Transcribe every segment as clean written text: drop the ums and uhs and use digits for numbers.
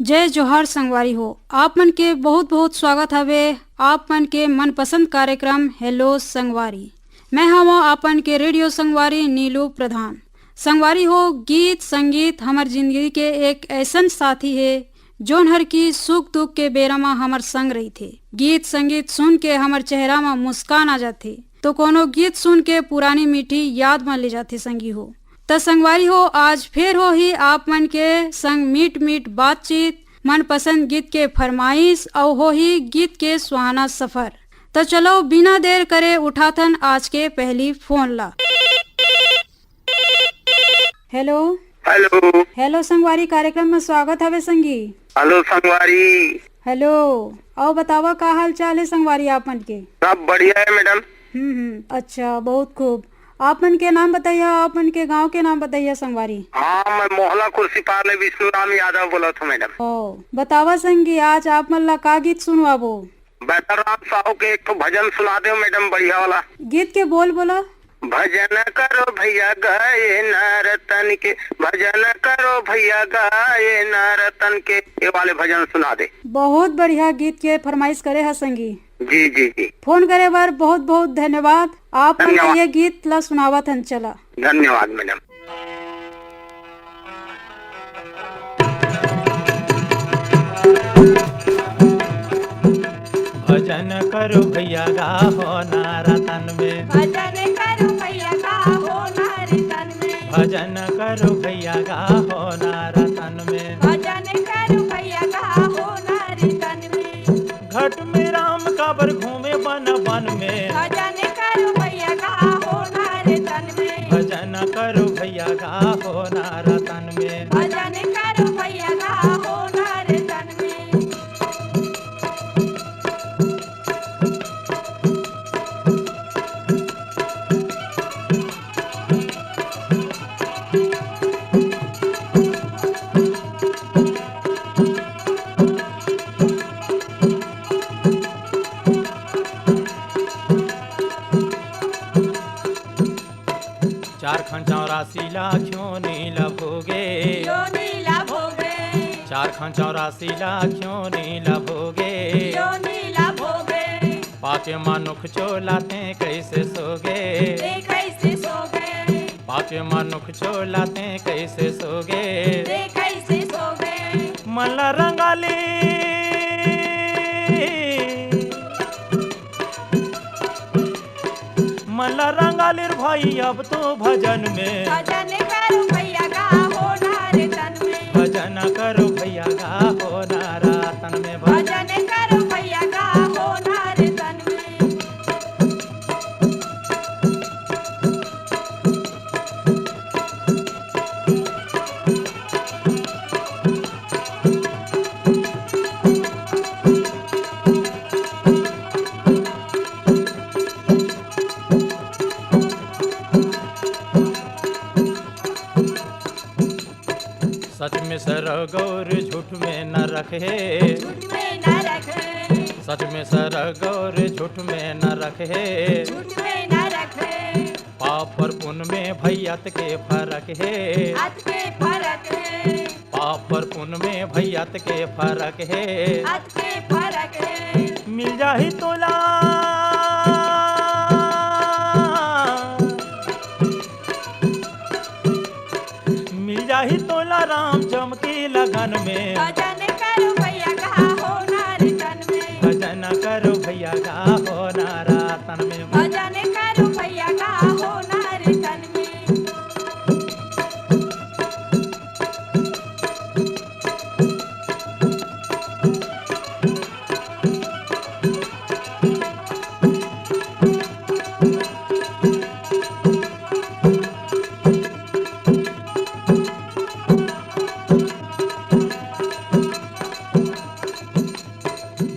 जय जोहार संगवारी हो। आप मन के बहुत बहुत स्वागत हवे आप मन के मनपसंद कार्यक्रम हेलो संगवारी। मैं हूँ आपन के रेडियो संगवारी नीलू प्रधान। संगवारी हो, गीत संगीत हमार जिंदगी के एक ऐसन साथी है जोन हर की सुख दुख के बेरा में हमार संग रही थे। गीत संगीत सुन के हमार चेहरा में मुस्कान आ जाते तो कोनो गीत सुन के पुरानी मीठी याद में ले जाते संगी हो। तो संगवारी हो, आज फिर हो ही आप मन के संग मीठ मीठ बातचीत, मनपसंद गीत के फरमाइश और हो ही गीत के सुहाना सफर। तो चलो बिना देर करे उठाथन आज के पहली फोन ला। हेलो हेलो हेलो संगवारी, कार्यक्रम में स्वागत हवे संगी। हेलो संगवारी। हेलो, और बतावा का हाल चाल है संगवारी आप मन के? सब बढ़िया है मैडम। अच्छा, बहुत खूब। आप मन के नाम बताइए, आप मन के गांव के नाम बताइए संगवारी। हाँ, मैं मोहला कुर्सी पार विष्णु राम यादव बोला था मैडम। ओ बतावा संगी, आज आप मन ला का गीत सुनवाबो? बेहतराम साहू के एक तो भजन सुना दो मैडम, बढ़िया वाला। गीत के बोल बोला। भजन करो भैया गाये नरतन के, भजन करो भैया गाये नरतन के, ये वाले भजन सुना दे। बहुत बढ़िया गीत के फरमाइश करे है संगी। जी जी जी। फोन करे बार बहुत बहुत धन्यवाद। आप मन धन्यवाद। ये गीत ला सुनावा थन चला। धन्यवाद मैडम। भजन करो भैया गाहो नारतन में, भजन करो भैया गाहो नारतन में, भजन करो भैया गाहो नारतन में, भजन करो भैया गाहो नारतन में, घट में राम काबर घूमे वन वन में, भजन करो भैया गाहो नारतन में, भजन करो भैया गाहो नारतन में। भजन करो भैया गाहो नारतन में। चार खंचौरासी लाखियों नील भोगे, यो नीला भोगे, चार खंचौरासी लाखियों नील भोगे, यो नीला भोगे, पाके मानुख चोलाते कैसे सोगे, ते कैसे सोगे, पाके मानुख चोलाते कैसे सोगे, ते कैसे सोगे, मला रंगाली मला रंगालिर भाई अब तो भजन में, भजन करो भैया गाहो नारतन में, भजन करो भैया गाहो नारतन में, भजन करो भैया गाहो नारतन में। सच में सर गौर झूठ में न रखे, झूठ में न रखे, सच में सर गौर झूठ में न रखे, झूठ में न रखे, पाप और पुण्य में भैयत के फर्क है, हाथ के फरक है, पाप और पुण्य में भैयत के फर्क है, हाथ के फरक है, मिल जाही तोला मिल जाही तोला राम चमकी लगन में, भजन करो भैया गाहो नारतन में, भजन करो भैया गाहो नारतन में, भजन करो भैया गाहो नारतन में।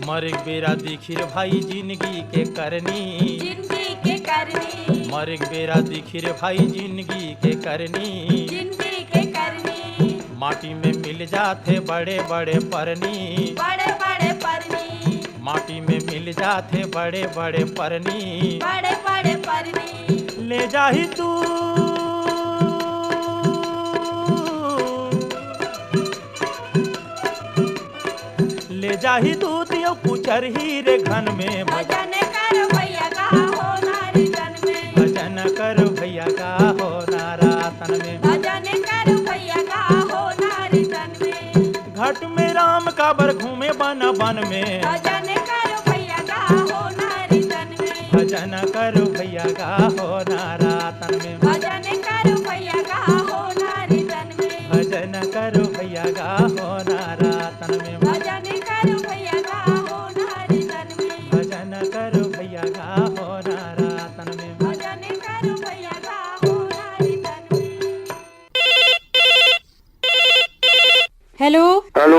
मरिक बेरा दिखिर भाई जिंदगी के करनी, जिंदगी के करनी, मरिक बेरा दिखिर भाई जिंदगी के करनी, जिंदगी के करनी, माटी में मिल जाते बड़े बड़े परनी, बड़े बड़े परनी, माटी में मिल जाते बड़े बड़े परनी, बड़े बड़े परनी, ले जाही तू जाही दूत यो कुचर ही रे घन में भजन करो भैया का हो नारी तन में भजन करो भैया का हो नारातन में भजन करो भैया का हो नारी तन में घट में राम काबर घूमे बन बन में भजन करो भैया का हो नारी तन में भजन करो भैया का हो नारातन में भजन करो भैया का हो नारी तन में भजन करो भैया का हो नारातन में भजन करो भैया का हो नारी तन में भजन करो भैया का हो नारातन में भजन करो भैया का हो नारी तन में। हेलो हेलो,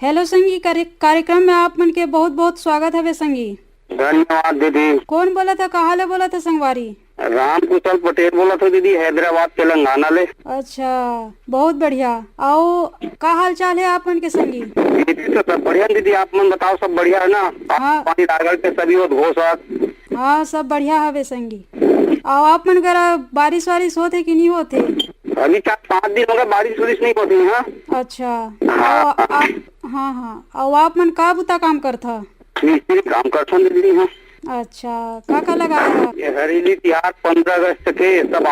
हेलो संगी, कार्यक्रम में आप मन के बहुत बहुत स्वागत है संगी। धन्यवाद दीदी। कौन बोला था, कहाँ ले बोला था संगवारी? राम कुशल पटेल बोला था दीदी, हैदराबाद तेलंगाना ले। अच्छा, बहुत बढ़िया। आओ, का हाल चाल है आप मन के संगी? दीदी तो सब बढ़िया दीदी, आप मन बताओ सब बढ़िया है ना? हाँ। पानी रायगढ़ के सभी उद्घोषक। हाँ, सब बढ़िया हवे संगी। आओ, आप मन करा बारिश वारिश होते कि नहीं होते? अभी 4-5 दिन हो गए बारिश वारिश नहीं होती है। अच्छा, हाँ हाँ, आओ आप मन का बुता काम करता? मिस्त्री काम करता हूँ दीदी। हाँ, अच्छा, का लगाया है? ये हरेली तिहार 15 अगस्त के सब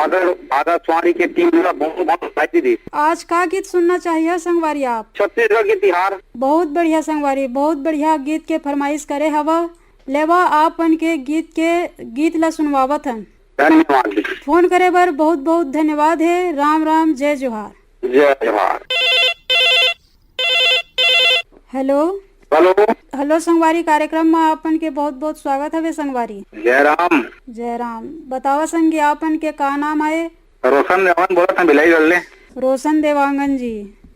आकाशवाणी के टीम दीदी। आज का गीत सुनना चाहिए संगवारी आप? छत्तीसगढ़ के तिहार। बहुत बढ़िया संगवारी, बहुत बढ़िया गीत के फरमाइश करे हवा। लेवा आप मन के गीत ला सुनवावत हन। धन्यवाद। फोन करे बर बहुत बहुत धन्यवाद है। राम राम, जय जोहार। जय जोहार। हेलो हेलो हेलो संगवारी, कार्यक्रम में आपन के बहुत बहुत स्वागत है संगवारी। जय राम। जय राम। बतावा संगी, आपन के का नाम है? रोशन देवान बोला था बिलाई गढ़ ले। रोशन देवांगन जी।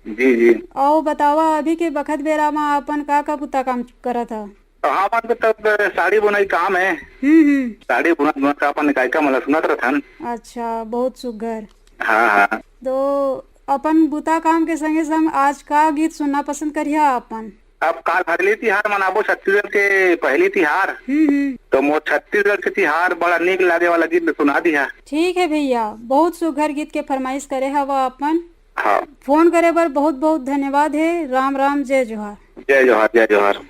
जी जी। आओ बतावा, अभी के बखत बेरा में आपन का पुता काम करा था? हाँ, तो तब साड़ी बुनाई काम है। साड़ी बुना का अपन निकाय का मतलब सुना था। अच्छा, बहुत सुघर। हाँ हाँ। तो अपन बुता काम के संगे संग आज का गीत सुनना पसंद करिया अपन? अब काल हरली तिहार मनाबो छत्तीसगढ़ के पहली तिहार। तो मोर छत्तीसगढ़ के तिहार बड़ा नीक लागे वाला गीत सुना दिया। ठीक है भैया, बहुत सुघर गीत के फरमाइश करे हवा अपन। हाँ। फोन करे बर बहुत बहुत धन्यवाद है। राम राम, जय जोहार। जय जोहार। जय जोहार।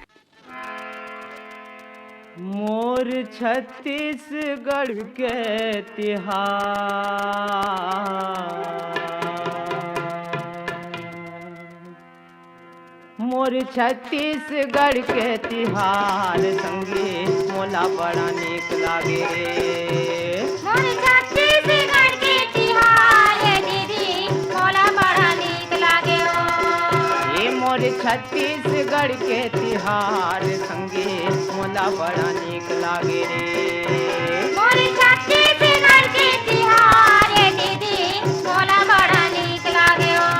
मोर छत्तीसगढ़ के तिहार मोर छत्तीसगढ़ के तिहार संगे मोला बड़ा नीक लागे रे। मोर छत्तीसगढ़ के तिहार दीदी मोला बड़ा नीक लागे ओ। ये मोर छत्तीसगढ़ के तिहार संगे मोला बड़ा नीक लागे रे। मोर छत्तीसगढ़ के तिहार दीदी मोला बड़ा नीक लागे ओ।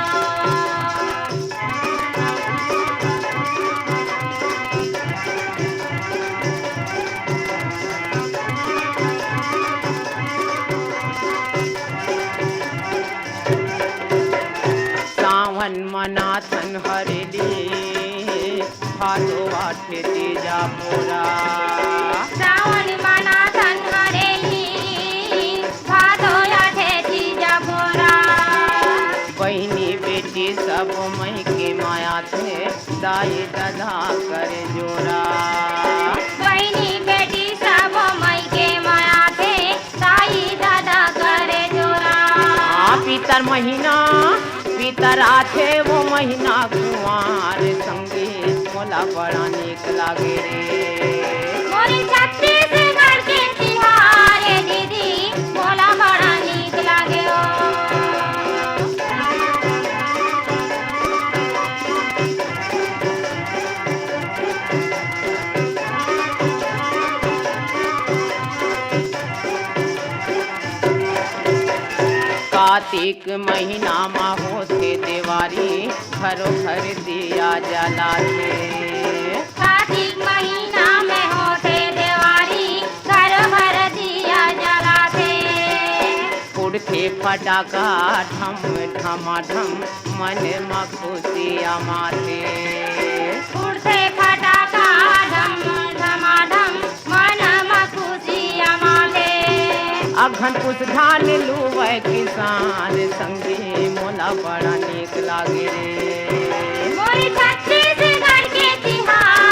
सावन मनाथन हरेली भादो आठे तीजा मोरा। सावन मनाथन हरेली भादो आठे तीजा मोरा। बहनी बेटी सब मई के माया थे दाई दधा कर जोरा। बहनी बेटी सब मई के माया थे दाई दादा करे जोरा। पितर महीना पितर आथे वो महीना कुंवार संगे मोला बड़ा नीक लागे रे। मोर छत्तीसगढ़ के तिहार दीदी मोला बड़ा नीक लागे ओ। कार्तिक महीना मा होते देवारी घरो घर दिया जलाते। कार्तिक महीना में होते देवारी घर भर दिया जलाते। उड़ते फटाका ढम ढमाढम मन में खुशियाँ माते। उड़ते फटाका ढम धमाधम मन में खुशियाँ माते। अघन पुस धान लुवै किसान संगे मोला बड़ा नीक लागे रे। मोर छत्तीसगढ़ के तिहार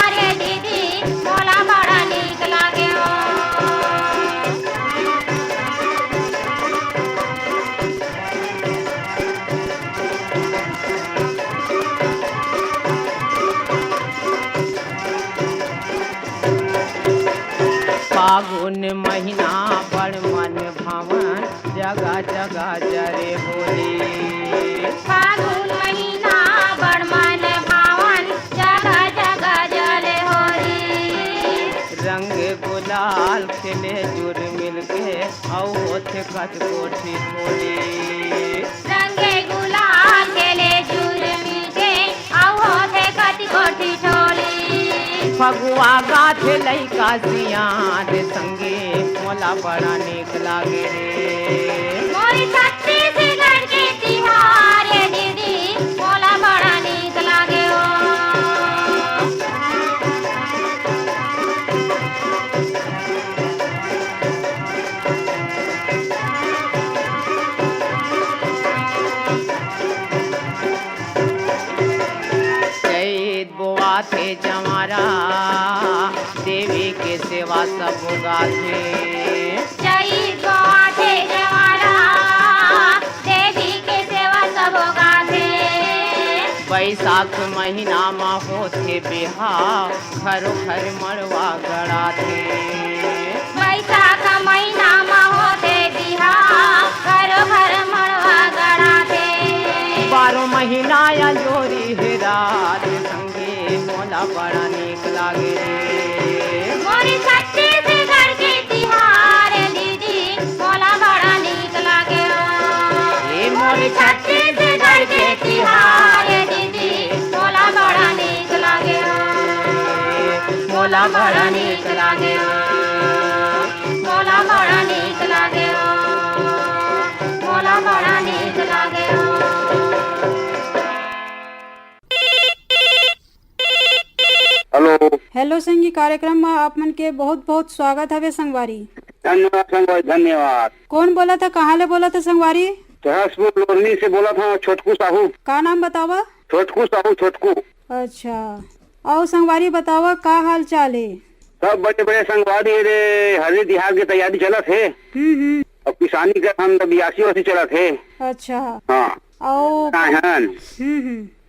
भावन जगह जगह जरे होली फागुन महीना बड़ मन भावन जगह जगह जले होली रंग गुलाल खिले जुर मिलके औ होथे कच कोठी होली रंगे गुलाल खेले जुर मिलके आओ होते कति कोठी ठोली फगुआ गाथे लइका सियान संगे मोला बड़ा नीक लागे रे मोरी छत्तीसगढ़ के तिहार ये दीदी मोला बड़ा नीक लागे हो चैत बोआ थे जमारा देवी के सेवा सब गाथे जय गोआथे जवारा देवी के सेवा सब गाथे बैसाख महीना में होथे बिहाव घरो घर मड़वा गड़ाथे बैसाख महीना में होते बिहार घर घर मड़वा गड़ाथे 12 महीना या जोरी है रात संगे मोला बड़ा नीक लागे रे मोरी छत्तीसगढ़ के तिहार दीदी मोला बड़ा नीक लागे ए मोरी छत्तीसगढ़ के तिहार दीदी मोला बड़ा नीक लागे मोला बड़ा नीक लागे मोला बड़ा नीक लागे मोला बड़ा नीक लागे हेलो हेलो संगी कार्यक्रम में आप मन के बहुत बहुत स्वागत हवे संगवारी। धन्यवाद संगवारी धन्यवाद। कौन बोला था, कहाँ ले बोला था संगवारी? तहसपुर लोरनी से बोला था छोटकू साहू। का नाम बतावा? छोटकू साहू छोटकू। अच्छा, और संगवारी बतावा का हाल चाल है? सब बड़े बड़े संगवारी रे हरी दिहार की तैयारी चलत है और किसानी का हम बियासी वसी चलत है। अच्छा हाँ और काहन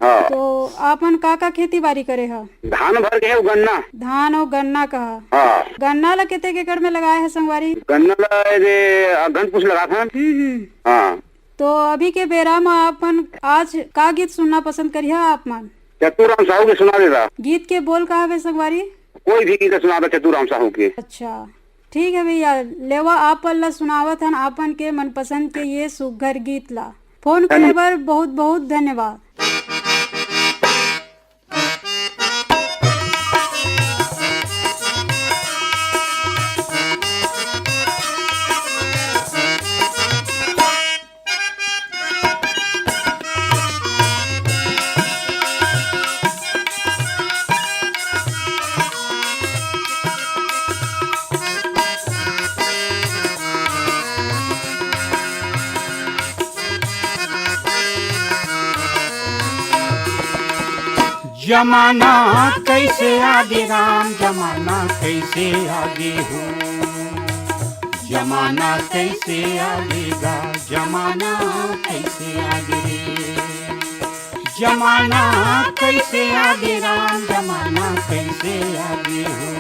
हाँ। तो आपन का खेती बाड़ी करे है? धान भर के है गन्ना। धान और गन्ना का? हाँ। गन्ना ला कितने एकड़ में लगाया है संगवारी? गन्ना ला रे अगन कुछ लगा था। हाँ। तो अभी के बेरा में आपन आज का गीत सुनना पसंद करिए आप मन? चतुराम साहू के सुना देता। गीत के बोल का है संगवारी? कोई भी गीत सुना दे चतुराम साहू के। अच्छा ठीक है भैया, लेवा आप ला सुनावत हन आपन के मनपसंद के ये सुघर गीत ला। फोन करे बर बहुत बहुत धन्यवाद। जमाना कैसे आगे राम, जमाना कैसे आगे हो, जमाना कैसे आगेगा, जमाना कैसे आगे, जमाना कैसे आगे राम, जमाना कैसे आगे हो,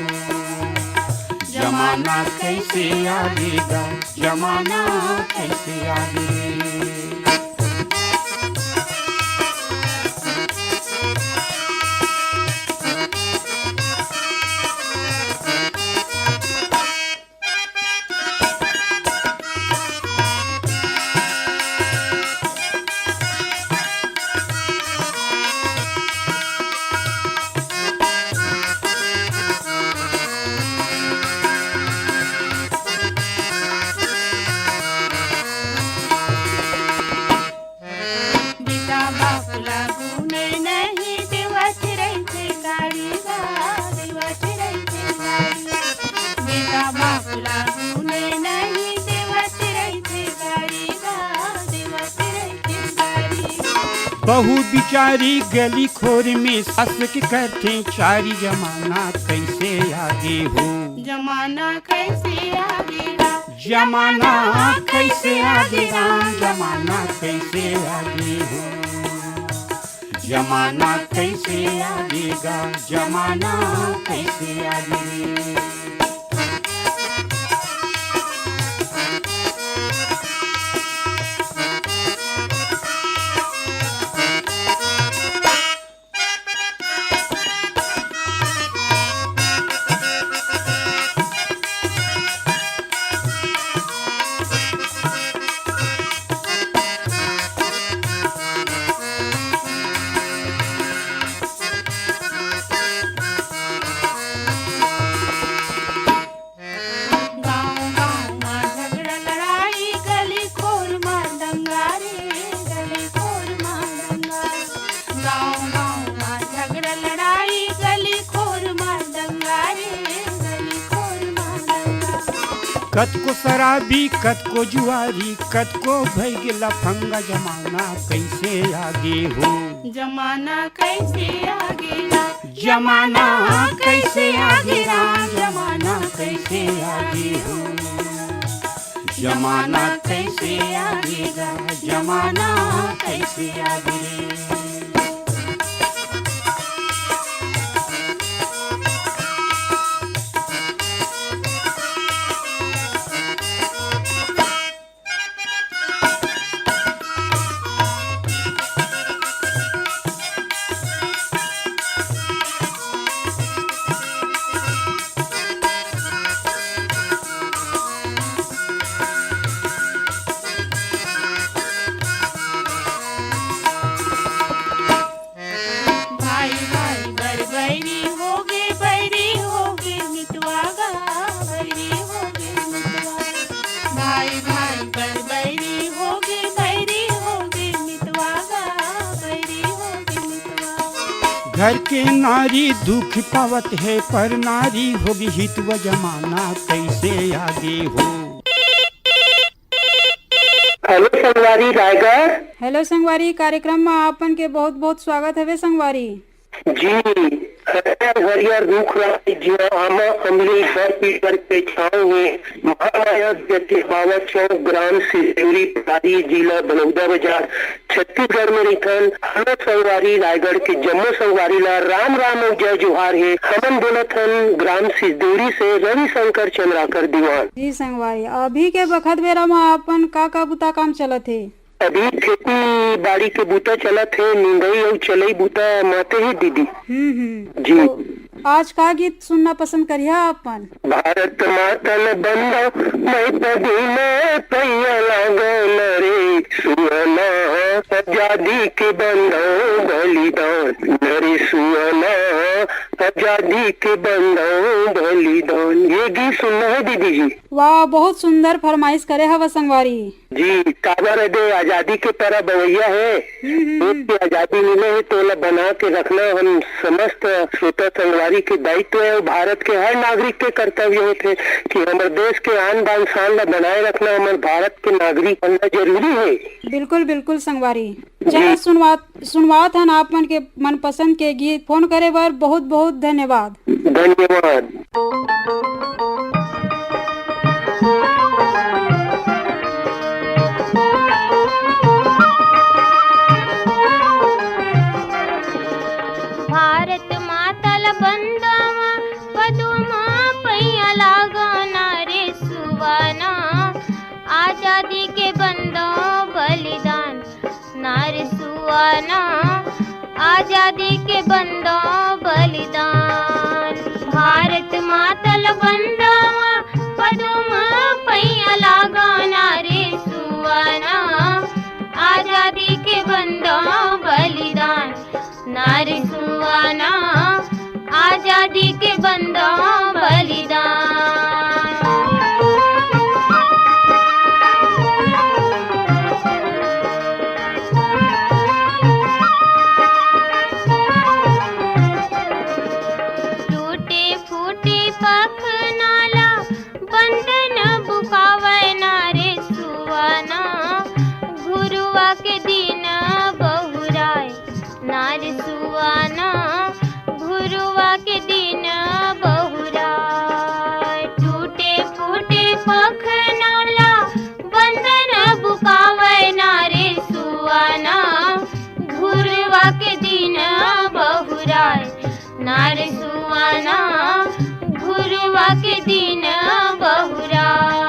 जमाना कैसे आगेगा, जमाना कैसे आगे। बहु बिचारी गली खोर में सस के करते चारी, जमाना कैसे आगे हो, जमाना कैसे आगे जमाना कैसे आगे राम, जमाना कैसे आगे हो, जमाना कैसे आगेगा, जमाना कैसे आगे। कतको शराबी कतको जुआरी कतको भई गेला फंगा जमाना कैसे आगे हो जमाना कैसे आगे ना जमाना कैसे आगे राम जमाना कैसे आगे हो जमाना कैसे आगेगा जमाना कैसे आगे घर के नारी दुख पावत है पर नारी होगी हित व जमाना कैसे आगे हो हेलो संगवारी रायगढ़। हेलो संगवारी, कार्यक्रम में आपन के बहुत बहुत स्वागत है संगवारी जी। हरियर रुख जिया आमा अमली भर पीपर के छाँव में महामाया जैसे बाबा चौक ग्राम सिरौरी पटारी जिला बलौदा बाजार छत्तीसगढ़ में रिथन। हेलो संगवारी रायगढ़ के जम्मू संगवारी ला राम राम और जय जोहार है। हमन बोलत हन ग्राम सिरदौरी से रविशंकर चंद्राकर दीवान। जी संगवारी, अभी के बखत बेरा में आपन का बुता काम चलत है? अभी खेती बाड़ी के बूता चलत है, निंदाई और चलई बूता माते ही दीदी। जी तो आज का गीत सुनना पसंद करिया आपन? भारत माता न बंदा मैं पदी में पैया लागल रे सुअना आजादी के बंदो बलिदान नरे सुअना आजादी के बंदो बलिदान। ये गीत सुनना है दीदी जी। वाह, बहुत सुंदर फरमाइश करे हवा संगवारी जी। काबर दे आजादी के तरह बवैया है, देश की आजादी मिले है तो बना के रखना हम समस्त श्रोता संगवारी के दायित्व है। भारत के हर नागरिक के कर्तव्य होते कि हमारे देश के आन बान शान ला बनाए रखना हमारे भारत के नागरिक बनना जरूरी है। बिल्कुल बिल्कुल संगवारी। चलो सुनवात हन आपन के मनपसंद के गीत। फोन करे बर बहुत बहुत धन्यवाद। धन्यवाद। भारत मातल बंदवा पदुमा पैया लागना रे सुवाना आजादी के बंदो बलिदान नारे सुवाना आजादी के बंदो बलिदान। भारत मातल बंदवा पदुमा पैया लागना रे सुवाना आजादी के बंदो बलिदान नारी सुवाना आजादी के बंदो बलिदान। टूटे फूटे पख नाला बंधन बुकावे नारे सुवाना गुरुआ के दिन बहुराय नारी सुवाना गुरुआ के दिन बहुराय। टूटे फूटे पख नाला बंधन बुकावे नारे सुवाना गुरुआ के दिन बहुराय नारी सुवाना गुरुआ के दिन बहुराय।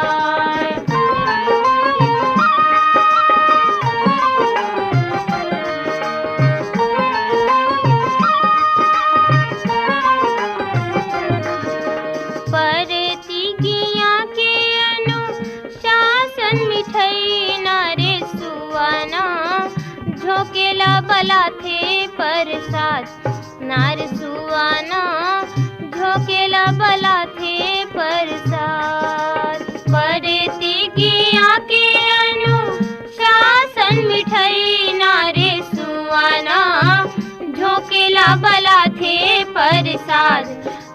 झोकेला बला थे प्रसाद नार सुवाना झोकेला बला थे प्रसाद। पड़ती की आके अनुशासन मिठाई नारे सुवाना झोकेला बला थे प्रसाद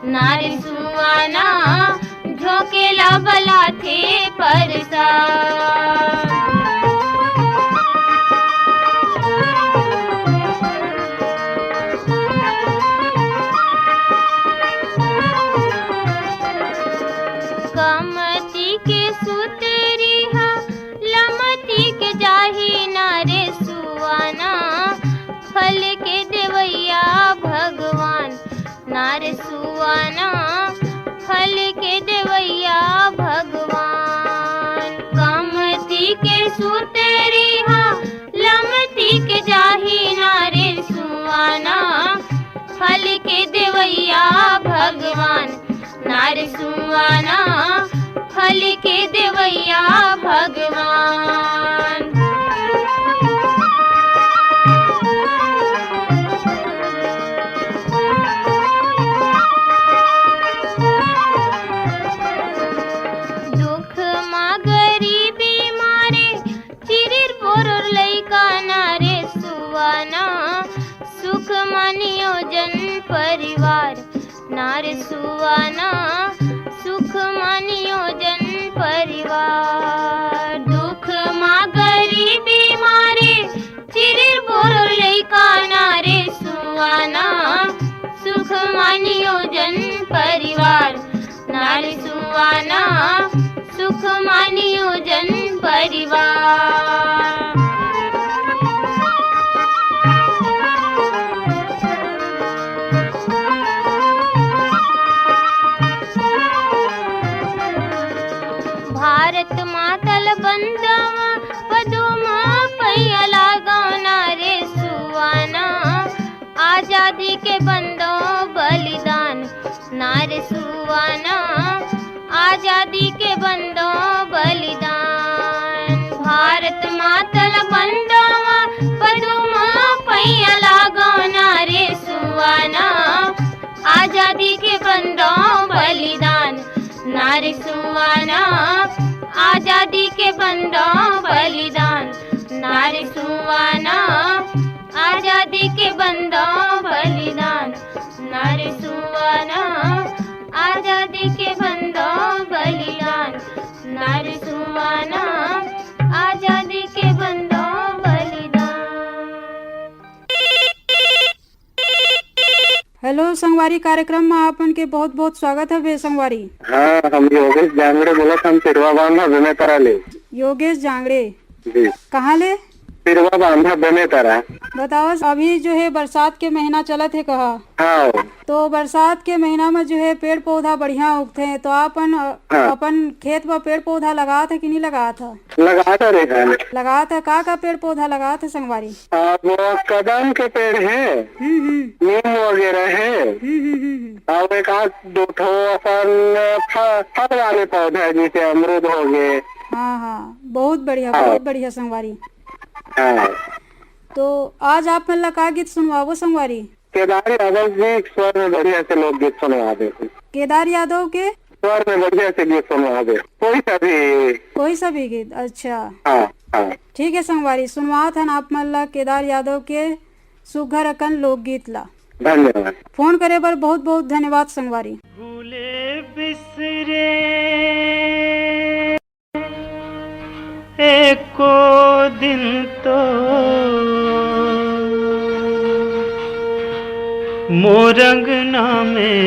नारे सुवाना ठोकेला बला थे परसान। कमती के सुतरी हा लमती के जाही नारे सुआना, फल के देवैया भगवान नारे सुआना, फल के देवैया भगवान। कमती के सुतरी हा लमती के जाही नारे सुआना, फल के देवैया भगवान नारे सुआना, फल के देवैया भगवान। दुख माँ गरीबी मारे चिरिर पोरोर लैका नारे सुआना, सुख मानियो जन परिवार नारे सुआना, सुख मानियो जन परिवार। दुख माँ गरीबी मारे चिरिर पोरोर लैका नारे सुआना, सुख मानियो जन परिवार नारे सुआना, सुख मानियो जन परिवार। भारत मातल बंदवा पदुमा पैया लगाओ नारे सुआना, आजादी के बंदो बलिदान नारे सुआना, आजादी के बंदो बलिदान। भारत मातल बंदवा पदुमा पैया लगाओ नारे सुआना, आजादी के बंदो बलिदान नारे सुआना, आजादी के बंदो बलिदान नारे सुआना, आजादी के बंदो बलिदान नारे सुआना, आजादी के बंदो बलिदान नारे सुआना, आजादी के बंदो बलिदान। हेलो संगवारी कार्यक्रम में आपन के बहुत बहुत स्वागत है संगवारी। हाँ, हम योगेश जांगड़े बोला हम तिरवा बांधा बेमेतरा ले। योगेश जांगड़े जी। कहाँ ले? तिरवा बांधा बेमेतरा। बताओ, अभी जो है बरसात के महीना चलत है कहा। हाँ। तो बरसात के महीना में जो है पेड़ पौधा बढ़िया उगते हैं, तो अपन खेत में पेड़ पौधा लगा था कि नहीं लगा था? लगा था रे जान। लगा था। का पेड़ पौधा लगा था संगवारी? वो कदम के पेड़ है, नीम वगैरह है, और एक आध दो ठो अपन फल वाले पौधे है, जैसे अमरूद हो गए। हाँ हाँ, बहुत बढ़िया बहुत बढ़िया संगवारी। हाँ। तो आज आप मतलब का गीत सुनवाओ संगवारी? केदार यादव जी स्वर में बढ़िया से लोग गीत सुनवा दे। केदार यादव के स्वर में बढ़िया से गीत सुनवा दे, कोई सा भी गीत। अच्छा हाँ हाँ ठीक है संगवारी, सुनवा था आप मल्ला केदार यादव के सुघर अकन लोकगीत ला। धन्यवाद। फोन करे पर बहुत बहुत धन्यवाद संगवारी। भूले बिसरे एको दिन तो मोरंगना में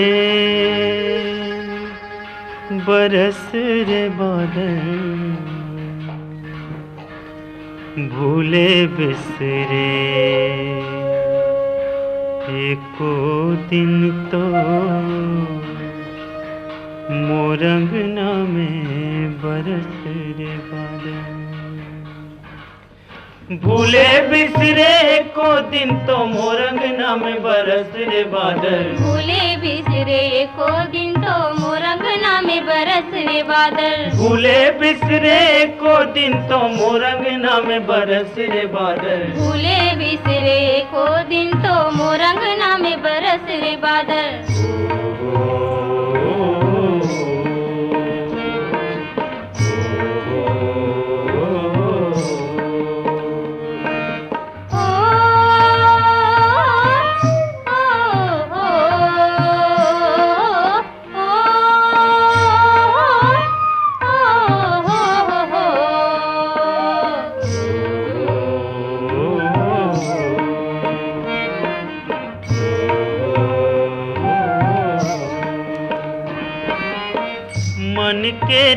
बरस रे बादल, भूले बिसरे एको दिन तो मोरंगना में बरस रे बादल, भूले बिसरे को दिन तो मोरंगना में बरस रे बादल, भूले बिसरे को दिन तो मोरंगना में बरस रे बादल, भूले बिसरे को दिन तो मोरंगना में बरस रे बादल, भूले बिसरे को दिन तो मोरंगना में बरस रे बादल।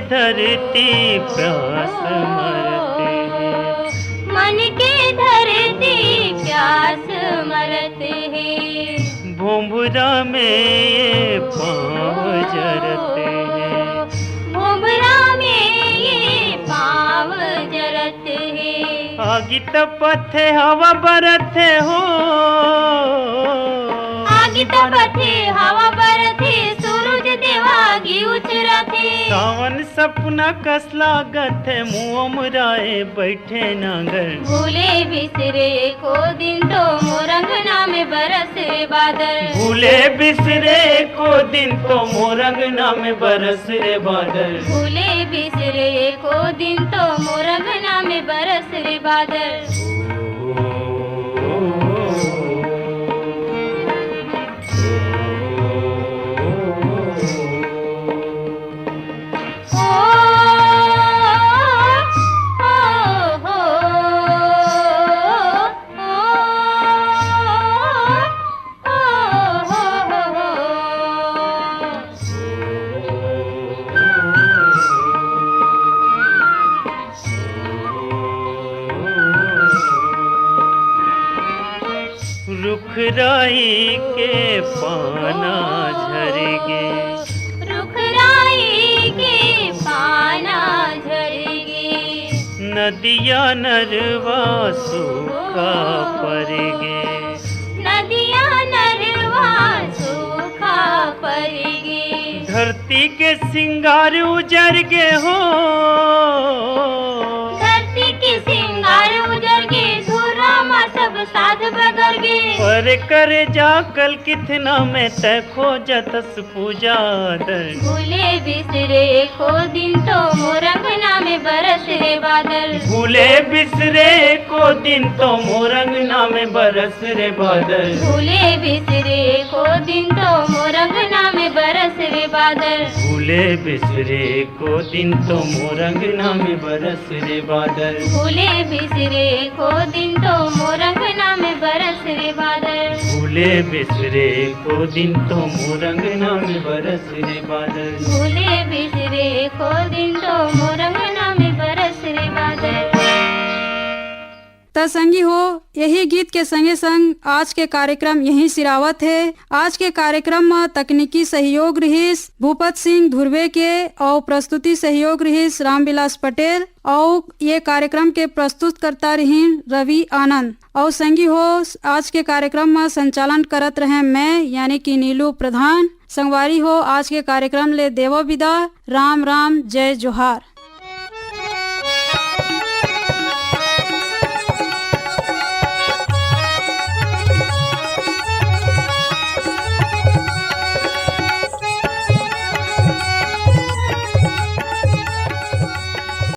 धरती प्यास मरते हैं, मन के धरती प्यास मरते हैं। भोंभरा में ये पाँव जरते हैं, भोंभरा में ये पाँव जरते हैं। आगी तपथे हवा बरथे हो, आगी तपथे हवा बरथे, सूरज देवागी उतरते। सावन सपना कस लागत है, मुँह मुराए बैठे नांगर। भूले बिसरे को दिन तो मोरंगना में बरसे बादल। भूले बिसरे को दिन तो मोरंगना में बरस रे बादल। भूले बिसरे को दिन तो मोरंगना में बरस रे बादल। रुखराई के पाना झरगे, रुखराई के पाना झरगे। नदिया नरवा सूखा पड़गे, नदिया नरवा सूखा पड़गे। धरती के सिंगार उजर गे हो, धरती के सिंगार उजर गे। धुरामा सब साध बगर गे। पर करे जा कल कितना में तय खोजतस पूजा दर। भूले बिसरे को दिन तो मोरंगना में बरस रे बादल। भूले बिसरे को दिन तो मोरंगना में बरस रे बादल। भूले बिसरे को दिन तो मोरंगना में बरस रे बादल। भूले बिसरे को दिन तो मोरंगना में बरस रे बादल। भूले बिसरे को दिन तो मोरंगना में बरस रे बादल। भूले बिसरे को दिन तो मोरंगना में बरस रे बादल। भूले बिसरे को दिन तो मोरंगना में बरस रे बादल। त संगी हो, यही गीत के संगे संग आज के कार्यक्रम यही सिरावत है। आज के कार्यक्रम में तकनीकी सहयोग रहीस भूपत सिंह धुर्वे के और प्रस्तुति सहयोग रहीस रामविलास पटेल और ये कार्यक्रम के प्रस्तुत करता रही रवि आनंद। और संगी हो, आज के कार्यक्रम में संचालन करत रहे मैं यानी कि नीलू प्रधान। संगवारी हो, आज के कार्यक्रम ले देवो विदा। राम राम, जय जोहार।